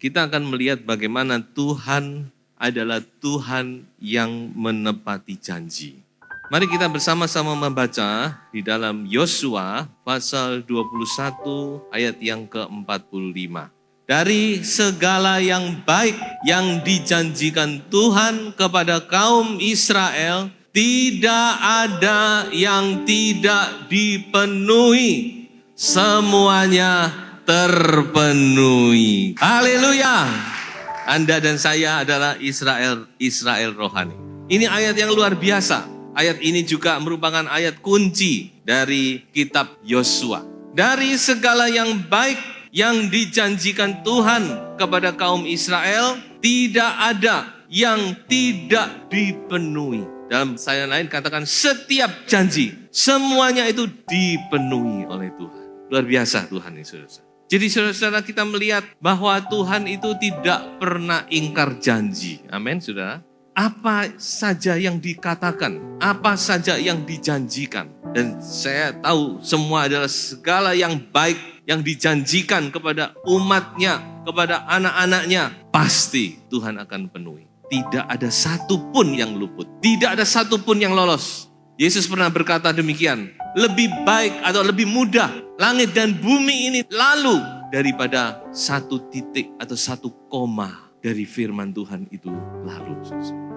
kita akan melihat bagaimana Tuhan adalah Tuhan yang menepati janji. Mari kita bersama-sama membaca di dalam Yosua pasal 21 ayat yang ke-45. Dari segala yang baik yang dijanjikan Tuhan kepada kaum Israel, tidak ada yang tidak dipenuhi. Semuanya terpenuhi. Haleluya. Anda dan saya adalah Israel rohani. Ini ayat yang luar biasa. Ayat ini juga merupakan ayat kunci dari kitab Yosua. Dari segala yang baik yang dijanjikan Tuhan kepada kaum Israel, tidak ada yang tidak dipenuhi. Dalam saya lain katakan setiap janji, semuanya itu dipenuhi oleh Tuhan. Luar biasa Tuhan ini, saudara. Jadi saudara-saudara, kita melihat bahwa Tuhan itu tidak pernah ingkar janji. Amin, saudara. Apa saja yang dikatakan, apa saja yang dijanjikan. Dan saya tahu semua adalah segala yang baik yang dijanjikan kepada umatnya, kepada anak-anaknya. Pasti Tuhan akan penuhi. Tidak ada satupun yang luput. Tidak ada satupun yang lolos. Yesus pernah berkata demikian. Lebih baik atau lebih mudah langit dan bumi ini lalu daripada satu titik atau satu koma dari firman Tuhan itu lalu.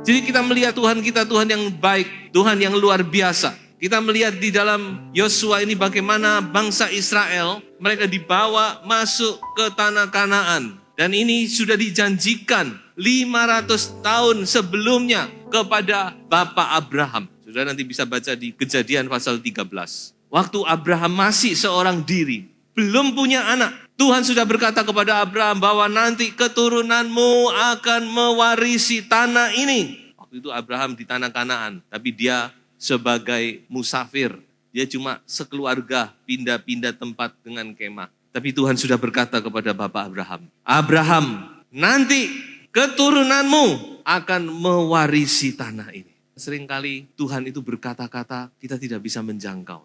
Jadi kita melihat Tuhan kita Tuhan yang baik, Tuhan yang luar biasa. Kita melihat di dalam Yosua ini bagaimana bangsa Israel mereka dibawa masuk ke tanah Kanaan. Dan ini sudah dijanjikan 500 tahun sebelumnya kepada Bapak Abraham. Sudah nanti bisa baca di Kejadian pasal 13. Waktu Abraham masih seorang diri, belum punya anak. Tuhan sudah berkata kepada Abraham bahwa nanti keturunanmu akan mewarisi tanah ini. Waktu itu Abraham di tanah Kanaan, tapi dia sebagai musafir. Dia cuma sekeluarga pindah-pindah tempat dengan kemah. Tapi Tuhan sudah berkata kepada Bapak Abraham, Abraham, nanti keturunanmu akan mewarisi tanah ini. Seringkali Tuhan itu berkata-kata kita tidak bisa menjangkau.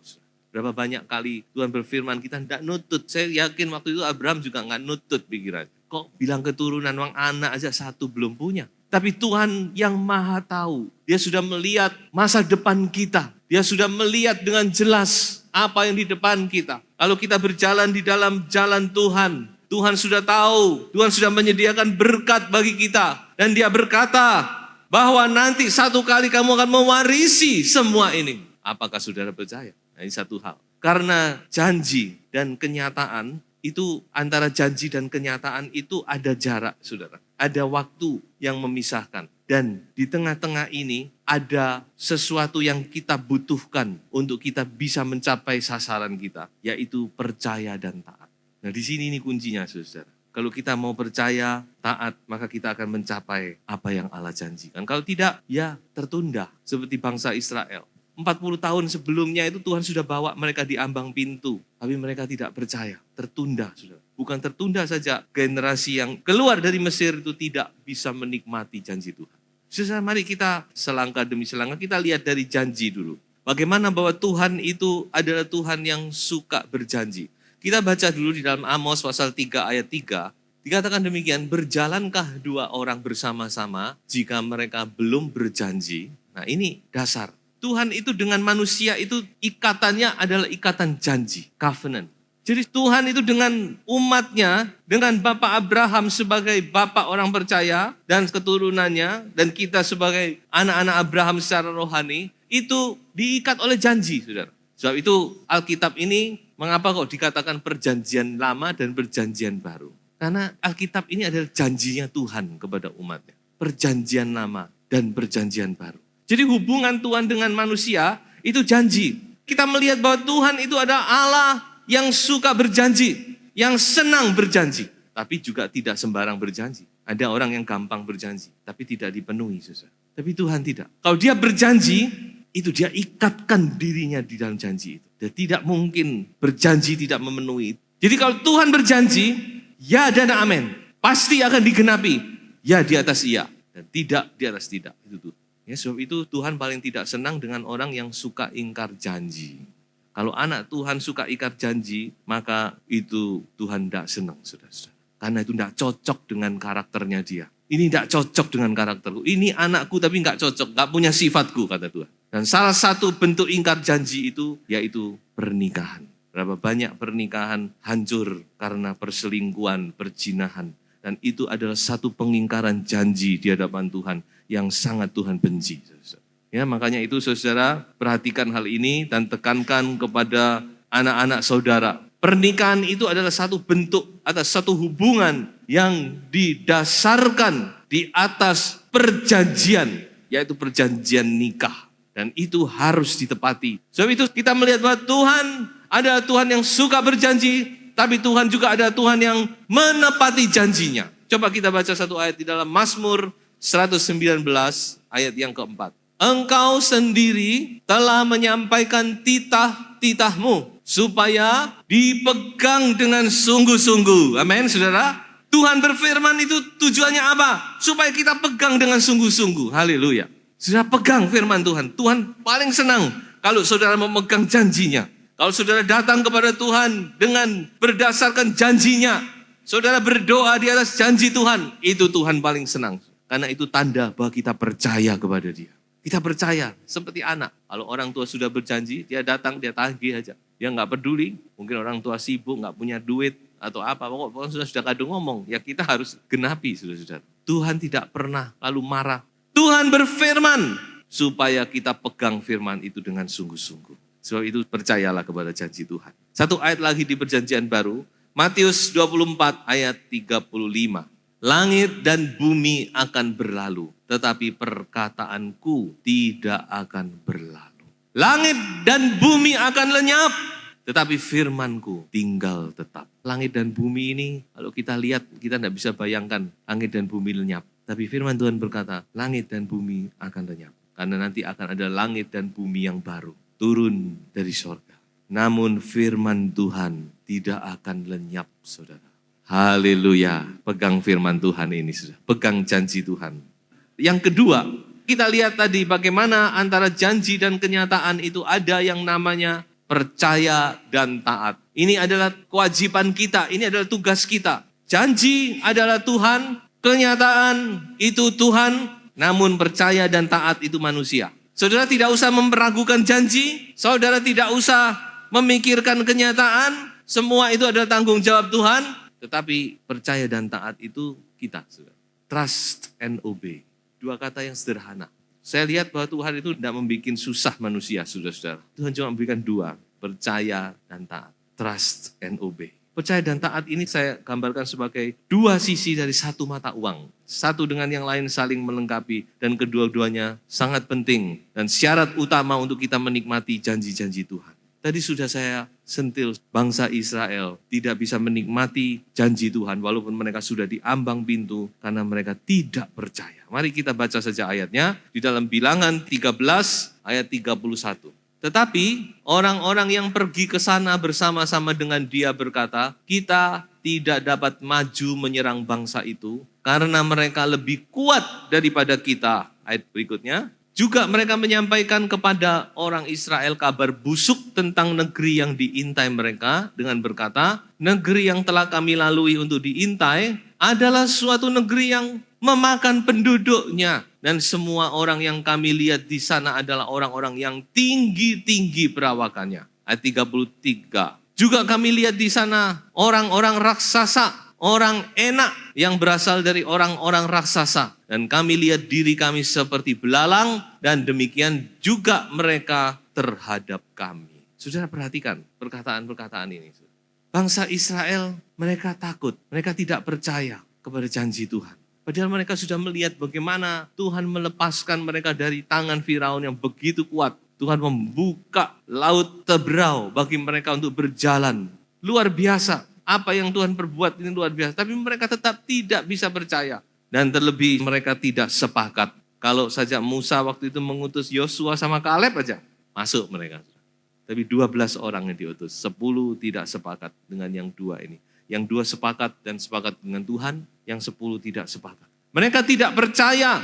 Berapa banyak kali Tuhan berfirman kita tidak nutut. Saya yakin waktu itu Abraham juga nggak nutut pikiran. Kok bilang keturunan, wang anak aja satu belum punya. Tapi Tuhan yang maha tahu. Dia sudah melihat masa depan kita. Dia sudah melihat dengan jelas apa yang di depan kita. Kalau kita berjalan di dalam jalan Tuhan, Tuhan sudah tahu. Tuhan sudah menyediakan berkat bagi kita. Dan dia berkata bahwa nanti satu kali kamu akan mewarisi semua ini. Apakah saudara percaya? Nah, ini satu hal. Karena janji dan kenyataan itu, antara janji dan kenyataan itu ada jarak, saudara. Ada waktu yang memisahkan. Dan di tengah-tengah ini ada sesuatu yang kita butuhkan untuk kita bisa mencapai sasaran kita. Yaitu percaya dan taat. Nah di sini ini kuncinya, saudara. Kalau kita mau percaya, taat, maka kita akan mencapai apa yang Allah janjikan. Kalau tidak, ya tertunda. Seperti bangsa Israel. 40 tahun sebelumnya itu Tuhan sudah bawa mereka di ambang pintu. Tapi mereka tidak percaya, tertunda sudah. Bukan tertunda saja, generasi yang keluar dari Mesir itu tidak bisa menikmati janji Tuhan. Saudara, mari kita selangkah demi selangkah, kita lihat dari janji dulu. Bagaimana bahwa Tuhan itu adalah Tuhan yang suka berjanji. Kita baca dulu di dalam Amos pasal 3 ayat 3. Dikatakan demikian, berjalankah dua orang bersama-sama jika mereka belum berjanji? Nah ini dasar. Tuhan itu dengan manusia itu ikatannya adalah ikatan janji, covenant. Jadi Tuhan itu dengan umatnya, dengan Bapak Abraham sebagai Bapak orang percaya dan keturunannya, dan kita sebagai anak-anak Abraham secara rohani, itu diikat oleh janji, saudara. Sebab itu Alkitab ini, mengapa kok dikatakan perjanjian lama dan perjanjian baru? Karena Alkitab ini adalah janjinya Tuhan kepada umatnya. Perjanjian lama dan perjanjian baru. Jadi hubungan Tuhan dengan manusia itu janji. Kita melihat bahwa Tuhan itu adalah Allah yang suka berjanji, yang senang berjanji. Tapi juga tidak sembarang berjanji. Ada orang yang gampang berjanji, tapi tidak dipenuhi, saudara. Tapi Tuhan tidak. Kalau dia berjanji, itu dia ikatkan dirinya di dalam janji itu. Dia tidak mungkin berjanji tidak memenuhi. Jadi kalau Tuhan berjanji, ya dan amin. Pasti akan digenapi. Ya di atas iya, dan tidak di atas tidak. Itu tuh. Ya, sebab itu Tuhan paling tidak senang dengan orang yang suka ingkar janji. Kalau anak Tuhan suka ingkar janji, maka itu Tuhan tidak senang, saudara. Karena itu tidak cocok dengan karakternya dia. Ini tidak cocok dengan karakterku. Ini anakku tapi nggak cocok, nggak punya sifatku, kata Tuhan. Dan salah satu bentuk ingkar janji itu yaitu pernikahan. Berapa banyak pernikahan hancur karena perselingkuhan, perzinahan. Dan itu adalah satu pengingkaran janji di hadapan Tuhan yang sangat Tuhan benci. Ya, makanya itu saudara perhatikan hal ini dan tekankan kepada anak-anak saudara. Pernikahan itu adalah satu bentuk atau satu hubungan yang didasarkan di atas perjanjian, yaitu perjanjian nikah. Dan itu harus ditepati. Sebab itu kita melihat bahwa Tuhan adalah Tuhan yang suka berjanji, tapi Tuhan juga adalah Tuhan yang menepati janjinya. Coba kita baca satu ayat di dalam Mazmur 119 ayat yang keempat. Engkau sendiri telah menyampaikan titah-titahmu supaya dipegang dengan sungguh-sungguh. Amin, saudara. Tuhan berfirman itu tujuannya apa? Supaya kita pegang dengan sungguh-sungguh. Haleluya. Saudara pegang firman Tuhan. Tuhan paling senang kalau saudara memegang janjinya. Kalau saudara datang kepada Tuhan dengan berdasarkan janjinya. Saudara berdoa di atas janji Tuhan. Itu Tuhan paling senang. Karena itu tanda bahwa kita percaya kepada Dia. Kita percaya seperti anak. Kalau orang tua sudah berjanji, dia datang, dia tagih aja. Dia nggak peduli. Mungkin orang tua sibuk, nggak punya duit atau apa. Pokoknya sudah kadung ngomong. Ya kita harus genapi, saudara-saudara. Tuhan tidak pernah lalu marah. Tuhan berfirman supaya kita pegang firman itu dengan sungguh-sungguh. Sebab itu percayalah kepada janji Tuhan. Satu ayat lagi di perjanjian baru. Matius 24 ayat 35. Langit dan bumi akan berlalu, tetapi perkataanku tidak akan berlalu. Langit dan bumi akan lenyap, tetapi firmanku tinggal tetap. Langit dan bumi ini, kalau kita lihat, kita tidak bisa bayangkan langit dan bumi lenyap. Tapi firman Tuhan berkata, langit dan bumi akan lenyap. Karena nanti akan ada langit dan bumi yang baru, turun dari sorga. Namun firman Tuhan tidak akan lenyap, saudara. Haleluya, pegang firman Tuhan ini, sudah. Pegang janji Tuhan. Yang kedua, kita lihat tadi bagaimana antara janji dan kenyataan itu ada yang namanya percaya dan taat. Ini adalah kewajiban kita, ini adalah tugas kita. Janji adalah Tuhan, kenyataan itu Tuhan, namun percaya dan taat itu manusia. Saudara tidak usah meragukan janji, saudara tidak usah memikirkan kenyataan, semua itu adalah tanggung jawab Tuhan. Tetapi percaya dan taat itu kita. Trust and obey. Dua kata yang sederhana. Saya lihat bahwa Tuhan itu tidak membuat susah manusia, saudara-saudara. Tuhan cuma memberikan dua. Percaya dan taat. Trust and obey. Percaya dan taat ini saya gambarkan sebagai dua sisi dari satu mata uang. Satu dengan yang lain saling melengkapi. Dan kedua-duanya sangat penting. Dan syarat utama untuk kita menikmati janji-janji Tuhan. Tadi sudah saya sentil, bangsa Israel tidak bisa menikmati janji Tuhan walaupun mereka sudah di ambang pintu karena mereka tidak percaya. Mari kita baca saja ayatnya di dalam Bilangan 13 ayat 31. Tetapi orang-orang yang pergi ke sana bersama-sama dengan dia berkata, kita tidak dapat maju menyerang bangsa itu karena mereka lebih kuat daripada kita. Ayat berikutnya. Juga mereka menyampaikan kepada orang Israel kabar busuk tentang negeri yang diintai mereka dengan berkata, negeri yang telah kami lalui untuk diintai adalah suatu negeri yang memakan penduduknya. Dan semua orang yang kami lihat di sana adalah orang-orang yang tinggi-tinggi perawakannya. Ayat 33. Juga kami lihat di sana orang-orang raksasa, orang enak yang berasal dari orang-orang raksasa. Dan kami lihat diri kami seperti belalang dan demikian juga mereka terhadap kami. Saudara perhatikan perkataan-perkataan ini. Bangsa Israel mereka takut, mereka tidak percaya kepada janji Tuhan. Padahal mereka sudah melihat bagaimana Tuhan melepaskan mereka dari tangan Firaun yang begitu kuat. Tuhan membuka laut Tebrau bagi mereka untuk berjalan. Luar biasa. Apa yang Tuhan perbuat ini luar biasa. Tapi mereka tetap tidak bisa percaya. Dan terlebih mereka tidak sepakat. Kalau saja Musa waktu itu mengutus Yosua sama Kaleb aja. Masuk mereka. Tapi 12 orang yang diutus. 10 tidak sepakat dengan yang dua ini. Yang dua sepakat dan sepakat dengan Tuhan. Yang 10 tidak sepakat. Mereka tidak percaya.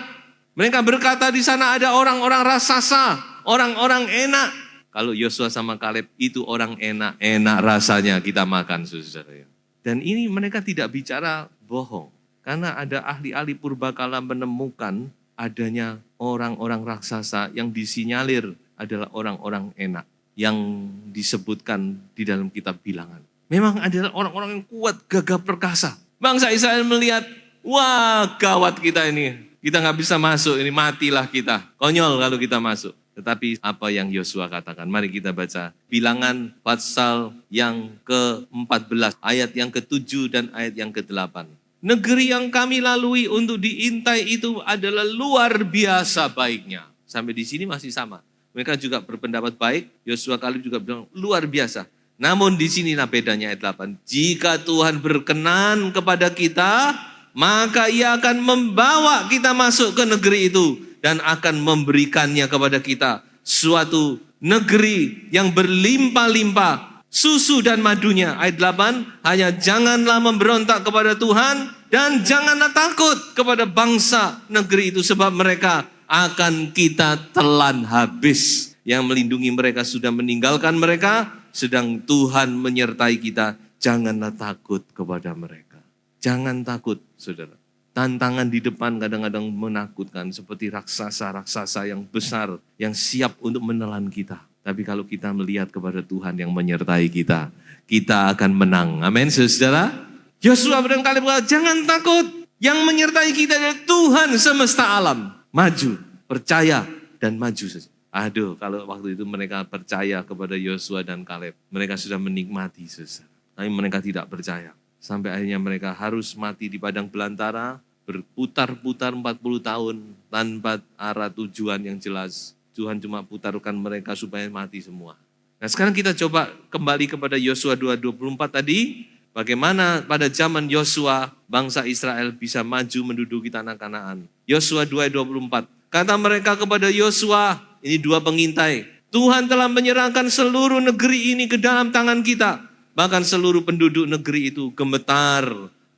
Mereka berkata di sana ada orang-orang raksasa. Orang-orang enak. Kalau Yosua sama Kaleb itu orang enak. Enak rasanya kita makan, saudara. Dan ini mereka tidak bicara bohong. Karena ada ahli-ahli purbakala menemukan adanya orang-orang raksasa yang disinyalir adalah orang-orang enak. Yang disebutkan di dalam kitab Bilangan. Memang adalah orang-orang yang kuat, gagah perkasa. Bangsa Israel melihat, wah gawat kita ini. Kita nggak bisa masuk, ini matilah kita. Konyol kalau kita masuk. Tetapi apa yang Yosua katakan? Mari kita baca Bilangan pasal yang ke-14, ayat yang ke-7 dan ayat yang ke-8. Negeri yang kami lalui untuk diintai itu adalah luar biasa baiknya. Sampai di sini masih sama. Mereka juga berpendapat baik, Yosua Kaleb juga bilang luar biasa. Namun di sinilah bedanya ayat 8. Jika Tuhan berkenan kepada kita, maka Ia akan membawa kita masuk ke negeri itu dan akan memberikannya kepada kita suatu negeri yang berlimpah-limpah susu dan madunya. Ayat 8, hanya janganlah memberontak kepada Tuhan dan janganlah takut kepada bangsa negeri itu sebab mereka akan kita telan habis. Yang melindungi mereka sudah meninggalkan mereka, sedang Tuhan menyertai kita. Janganlah takut kepada mereka. Jangan takut, saudara. Tantangan di depan kadang-kadang menakutkan seperti raksasa-raksasa yang besar yang siap untuk menelan kita. Tapi kalau kita melihat kepada Tuhan yang menyertai kita, kita akan menang. Amin, saudara. Yosua dan Kaleb berkata, jangan takut. Yang menyertai kita adalah Tuhan semesta alam. Maju, percaya, dan maju saja. Aduh, kalau waktu itu mereka percaya kepada Yosua dan Kaleb, mereka sudah menikmati, saudara. Tapi mereka tidak percaya. Sampai akhirnya mereka harus mati di padang belantara, berputar-putar 40 tahun tanpa arah tujuan yang jelas. Tuhan cuma putarkan mereka supaya mati semua. Nah sekarang kita coba kembali kepada Yosua 2:24 tadi. Bagaimana pada zaman Yosua bangsa Israel bisa maju menduduki tanah Kanaan. Yosua 2:24. Kata mereka kepada Yosua, ini dua pengintai. Tuhan telah menyerahkan seluruh negeri ini ke dalam tangan kita. Bahkan seluruh penduduk negeri itu gemetar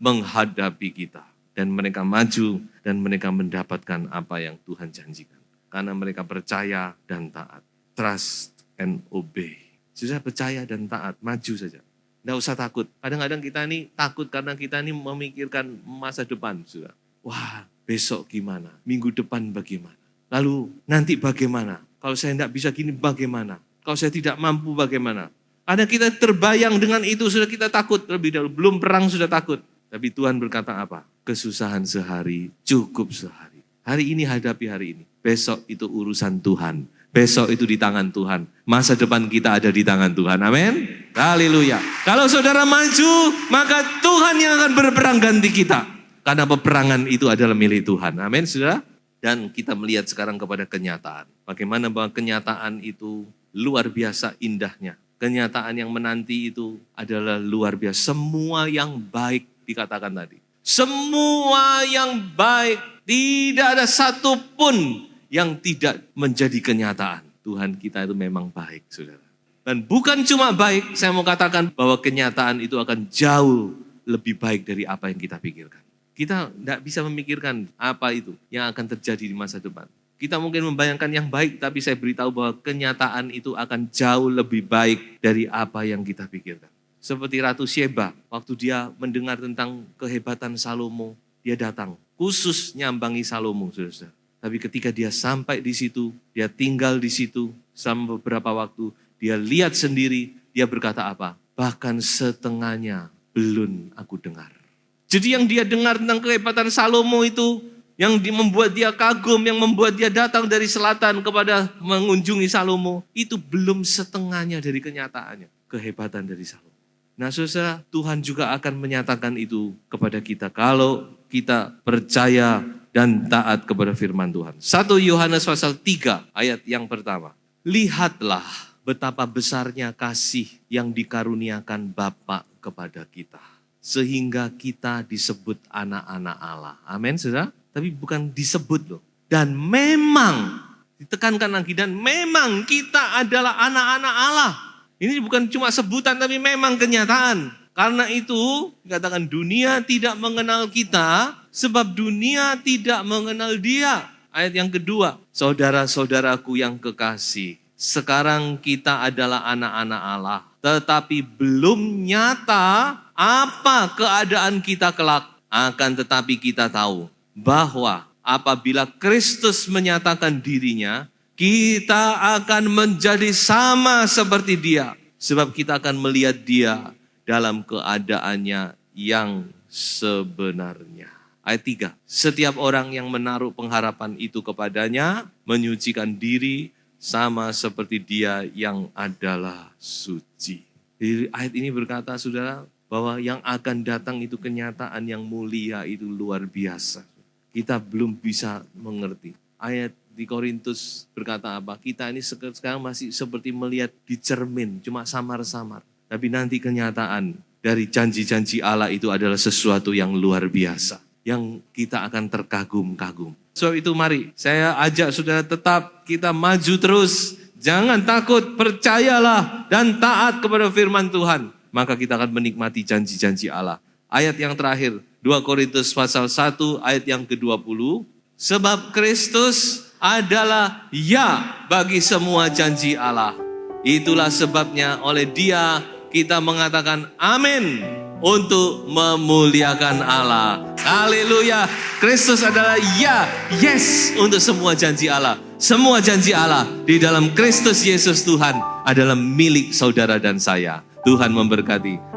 menghadapi kita. Dan mereka maju dan mereka mendapatkan apa yang Tuhan janjikan. Karena mereka percaya dan taat. Trust and obey. Sudah percaya dan taat, maju saja. Tidak usah takut. Kadang-kadang kita ini takut karena kita ini memikirkan masa depan. Sudah. Wah, besok gimana? Minggu depan bagaimana? Lalu nanti bagaimana? Kalau saya tidak bisa gini bagaimana? Kalau saya tidak mampu bagaimana? Ada kita terbayang dengan itu, sudah kita takut terlebih dahulu. Belum perang sudah takut. Tapi Tuhan berkata apa? Kesusahan sehari, cukup sehari. Hari ini hadapi hari ini. Besok itu urusan Tuhan. Besok itu di tangan Tuhan. Masa depan kita ada di tangan Tuhan. Amin. Haleluya. Kalau saudara maju, maka Tuhan yang akan berperang ganti kita. Karena peperangan itu adalah milik Tuhan. Amin, saudara. Dan kita melihat sekarang kepada kenyataan. Bagaimana bahwa kenyataan itu luar biasa indahnya. Kenyataan yang menanti itu adalah luar biasa. Semua yang baik dikatakan tadi. Semua yang baik. Tidak ada satupun yang tidak menjadi kenyataan. Tuhan kita itu memang baik, saudara. Dan bukan cuma baik, saya mau katakan bahwa kenyataan itu akan jauh lebih baik dari apa yang kita pikirkan. Kita tidak bisa memikirkan apa itu yang akan terjadi di masa depan. Kita mungkin membayangkan yang baik, tapi saya beritahu bahwa kenyataan itu akan jauh lebih baik dari apa yang kita pikirkan. Seperti Ratu Sheba, waktu dia mendengar tentang kehebatan Salomo, dia datang. Khusus nyambangi Salomo, saudara. Tapi ketika dia sampai di situ, dia tinggal di situ selama beberapa waktu, dia lihat sendiri, dia berkata apa? Bahkan setengahnya belum aku dengar. Jadi yang dia dengar tentang kehebatan Salomo itu, yang membuat dia kagum, yang membuat dia datang dari selatan kepada mengunjungi Salomo, itu belum setengahnya dari kenyataannya, kehebatan dari Salomo. Nah saudara, Tuhan juga akan menyatakan itu kepada kita kalau kita percaya dan taat kepada firman Tuhan. 1 Yohanes pasal 3 ayat yang pertama. Lihatlah betapa besarnya kasih yang dikaruniakan Bapa kepada kita. Sehingga kita disebut anak-anak Allah. Amin, saudara? Tapi bukan disebut loh. Dan memang, ditekankan lagi, dan memang kita adalah anak-anak Allah. Ini bukan cuma sebutan, tapi memang kenyataan. Karena itu, dikatakan dunia tidak mengenal kita, sebab dunia tidak mengenal dia. Ayat yang kedua, saudara-saudaraku yang kekasih, sekarang kita adalah anak-anak Allah. Tetapi belum nyata apa keadaan kita kelak. Akan tetapi kita tahu bahwa apabila Kristus menyatakan dirinya, kita akan menjadi sama seperti Dia. Sebab kita akan melihat Dia dalam keadaannya yang sebenarnya. Ayat 3, setiap orang yang menaruh pengharapan itu kepadanya, menyucikan diri sama seperti Dia yang adalah suci. Jadi ayat ini berkata, saudara, bahwa yang akan datang itu kenyataan yang mulia, itu luar biasa. Kita belum bisa mengerti. Ayat di Korintus berkata apa? Kita ini sekarang masih seperti melihat di cermin, cuma samar-samar. Tapi nanti kenyataan dari janji-janji Allah itu adalah sesuatu yang luar biasa, yang kita akan terkagum-kagum. Sebab itu mari, saya ajak saudara tetap kita maju terus. Jangan takut, percayalah dan taat kepada firman Tuhan. Maka kita akan menikmati janji-janji Allah. Ayat yang terakhir, 2 Korintus pasal 1 ayat yang ke-20. Sebab Kristus adalah ya bagi semua janji Allah. Itulah sebabnya oleh Dia kita mengatakan amin untuk memuliakan Allah. Haleluya. Kristus adalah ya, yes untuk semua janji Allah. Semua janji Allah di dalam Kristus Yesus Tuhan adalah milik saudara dan saya. Tuhan memberkati.